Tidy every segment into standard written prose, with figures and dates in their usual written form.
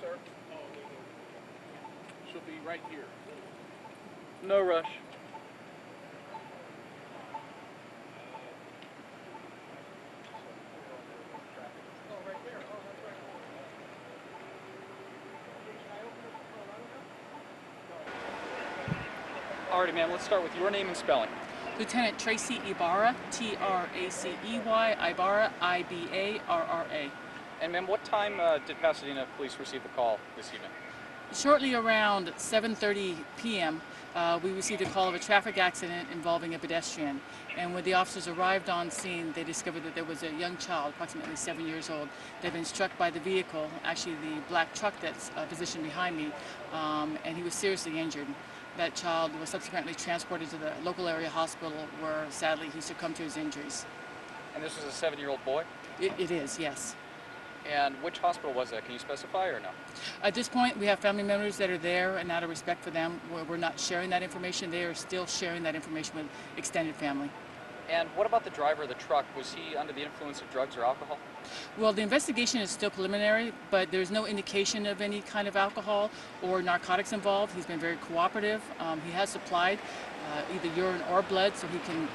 sir. She'll be right here. No rush. Alrighty, ma'am, let's start with your name and spelling. Lieutenant Tracy Ibarra, T-R-A-C-E-Y, Ibarra, I-B-A-R-R-A. And ma'am, what time did Pasadena Police receive the call this evening? Shortly around 7:30 p.m., we received a call of a traffic accident involving a pedestrian. And when the officers arrived on scene, they discovered that there was a young child, approximately 7 years old, that had been struck by the vehicle, actually the black truck that's positioned behind me, and he was seriously injured. That child was subsequently transported to the local area hospital where sadly he succumbed to his injuries. And this was a 7-year-old boy? It is, yes. And which hospital was that? Can you specify or no? At this point, we have family members that are there, and out of respect for them, we're not sharing that information. They are still sharing that information with extended family. And what about the driver of the truck? Was he under the influence of drugs or alcohol? Well, the investigation is still preliminary, but there's no indication of any kind of alcohol or narcotics involved. He's been very cooperative. He has supplied either urine or blood, so he can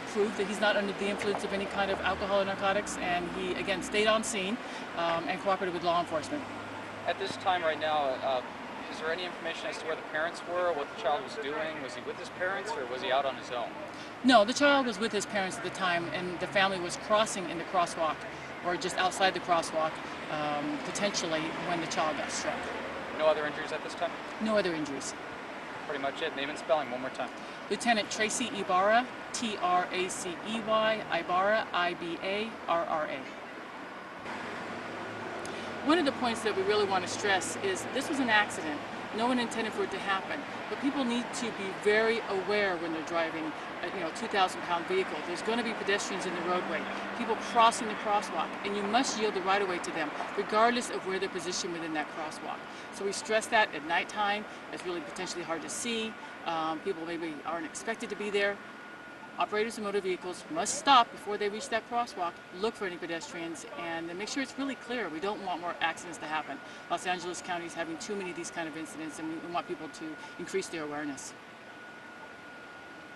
prove that he's not under the influence of any kind of alcohol or narcotics, and he, again, stayed on scene and cooperated with law enforcement. At this time right now, is there any information as to where the parents were, what the child was doing? Was he with his parents or was he out on his own? No, the child was with his parents at the time, and the family was crossing in the crosswalk, or just outside the crosswalk, potentially when the child got struck. No other injuries at this time? No other injuries. Pretty much it. Name and spelling one more time. Lieutenant Tracy Ibarra, T-R-A-C-E-Y, Ibarra, I-B-A-R-R-A. One of the points that we really want to stress is this was an accident. No one intended for it to happen, but people need to be very aware when they're driving a 2,000-pound vehicle. There's going to be pedestrians in the roadway, people crossing the crosswalk, and you must yield the right-of-way to them, regardless of where they're positioned within that crosswalk. So we stress that at nighttime. It's really potentially hard to see. People maybe aren't expected to be there. Operators of motor vehicles must stop before they reach that crosswalk, look for any pedestrians, and then make sure it's really clear. We don't want more accidents to happen. Los Angeles County is having too many of these kind of incidents, and we want people to increase their awareness.